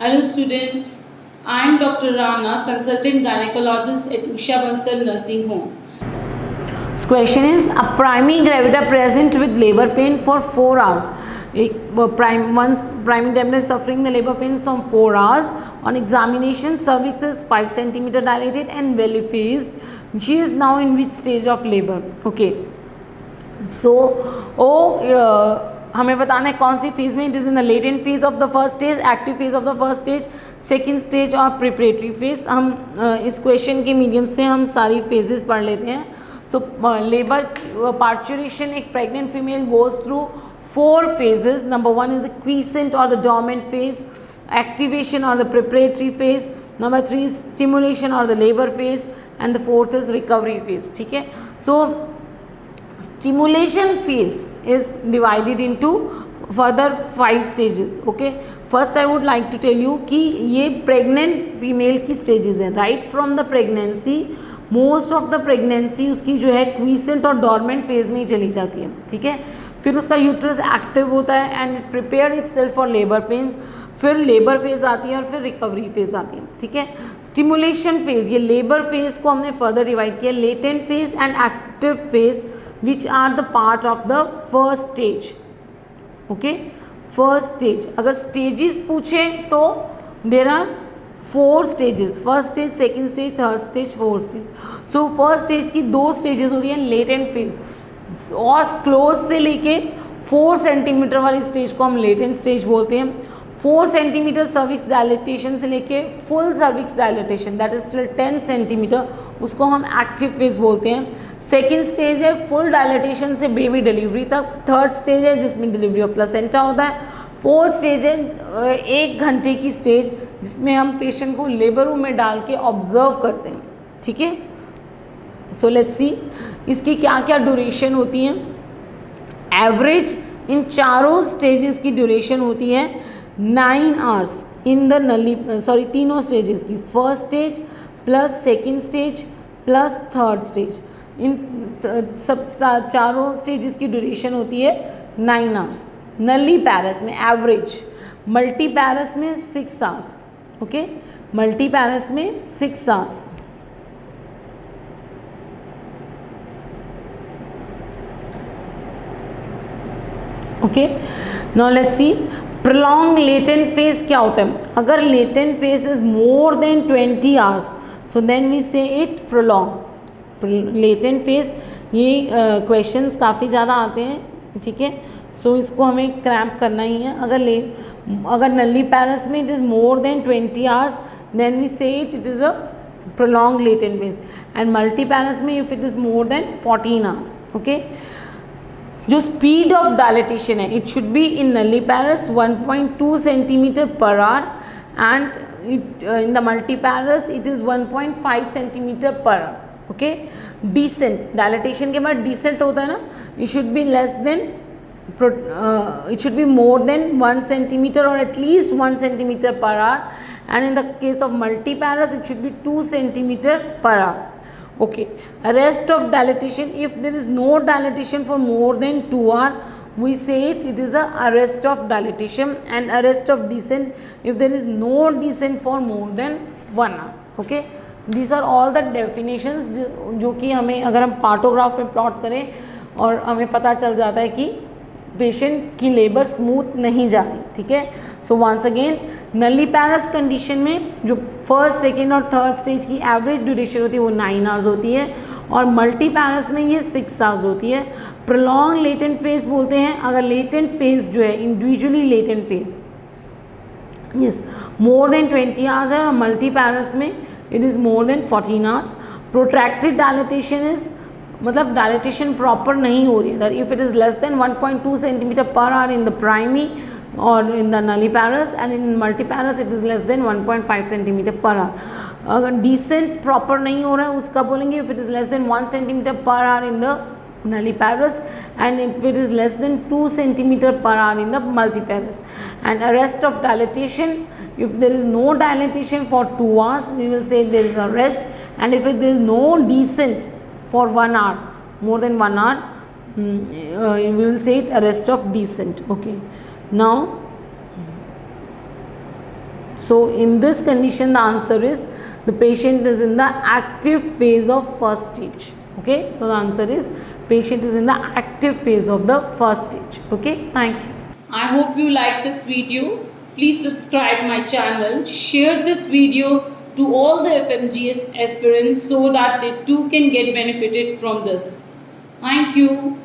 Hello students, I am Dr. Rana, consultant gynecologist at Usha Bansal Nursing Home. This question is a primary gravida present with labor pain for 4 hours. Once primary gravida is suffering the labor pains from 4 hours. On examination, cervix is 5 cm dilated and well effaced. She is now in which stage of labor? Okay. So, हमें बताना है कौन सी phase में. It is in the latent phase of the first stage, active phase of the first stage, second stage और preparatory phase. हम इस question के medium से हम सारी फेजेस पढ़ लेते हैं. सो लेबर पार्चुरेशन, एक pregnant female goes through 4 phases. Number 1 is the quiescent or the dormant phase, activation or the preparatory phase. Number 3 is stimulation or the labor phase, and the 4th is recovery phase. ठीक है. So stimulation phase is divided into further 5 stages. Okay, first I would like to tell you कि ये pregnant female की stages हैं. Right from the pregnancy, most of the pregnancy उसकी जो है quiescent और dormant phase में ही चली जाती है. ठीक है. फिर उसका यूट्रस एक्टिव होता है and it prepare itself for labor pains. फिर लेबर फेज आती है और फिर रिकवरी फेज आती है. ठीक है. स्टिमुलेशन फेज, ये लेबर फेज को हमने फर्दर डिवाइड किया. Latent phase and active phase which are the part of the first stage. Okay, first stage. अगर stages पूछे तो there are 4 stages. first stage, second stage, third stage, fourth stage. So first stage की 2 stages होती हैं. latent phase और close से लेके 4 centimetre वाली स्टेज को हम लेटेंट स्टेज बोलते हैं. 4 सेंटीमीटर सर्विक्स डायलेटेशन से लेके full cervix dilatation that is till 10 centimetre, उसको हम एक्टिव फेज बोलते हैं. सेकेंड स्टेज है फुल डायलेटेशन से बेबी डिलीवरी तक. थर्ड स्टेज है जिसमें डिलीवरी ऑफ प्लेसेंटा होता है. फोर्थ स्टेज है 1 घंटे की स्टेज जिसमें हम पेशेंट को लेबर रूम में डाल के ऑब्जर्व करते हैं. ठीक है. सो लेट्स सी इसकी क्या क्या ड्यूरेशन होती हैं. एवरेज इन चारों स्टेजेस की ड्यूरेशन होती है 9 hours इन द तीनों स्टेजेस की. First stage plus second stage plus third stage, इन सब चारों स्टेजेस की ड्यूरेशन होती है 9 hours. नली पैरस में एवरेज, मल्टी पैरस में 6 hours. ओके, मल्टी पैरस में 6 hours. Okay, now let's see prolonged latent phase क्या होता है. अगर latent phase is more than 20 hours, so then we say it prolonged. latent phase ये क्वेश्चंस काफ़ी ज़्यादा आते हैं. ठीक है. सो इसको हमें क्रैम्प करना ही है. अगर नली पैरस में it is more than 20 hours, then we say it is a prolonged latent phase. and multi पैरस में if it is more than 14 hours. okay. जो स्पीड ऑफ डायलेटेशन है, it should be in nulliparous 1.2 centimetre per hour and in the multiparous it is 1.5 centimetre per hour. Okay. Descent dilatation के बाद descent होता है ना, it should be less than it should be more than 1 centimetre और at least 1 centimetre per hour and in the case of multiparous it should be 2 centimetre per our. Okay, arrest of dilatation, if there is no dilatation for more than 2 hours, we say it is a arrest of dilatation. and arrest of descent if there is no descent for more than 1 hour. okay, these are all the definitions जो कि हमें अगर हम partograph में plot करें और हमें पता चल जाता है कि पेशेंट की लेबर स्मूथ नहीं जा रही. ठीक है. सो वंस अगेन नली पैरस कंडीशन में जो फर्स्ट सेकेंड और थर्ड स्टेज की एवरेज ड्यूरेशन होती है वो 9 hours होती है और मल्टी पैरस में ये 6 hours होती है. प्रोलॉन्ग लेटेंट फेज बोलते हैं अगर लेटेंट फेज जो है individually latent phase is more than 20 hours है और मल्टी पैरस में it is more than 14 hours. Protracted dilatation is मतलब डायलेटेशन प्रॉपर नहीं हो रही है. If it is less than 1.2 centimetre per hour in the primary और in the nulliparous and in multiparous it is less than 1.5 centimetre per hour. अगर descent proper नहीं हो रहा है उसका बोलेंगे if it is less then 1 centimetre per hour in the nulliparous and if it is less than 2 centimeter per hour in the multiparous. And arrest of dilatation, if there is no dilatation for 2 hours we will say there is arrest, and if there is no descent for 1 hour, more than 1 hour, we will say it arrest of descent. Okay, now So in this condition, the answer is the patient is in the active phase of first stage. Okay, so the answer is patient is in the active phase of the first stage. Okay, thank you. I hope you like this video. Please subscribe my channel, share this video to all the FMGS aspirants so that they too can get benefited from this. Thank you.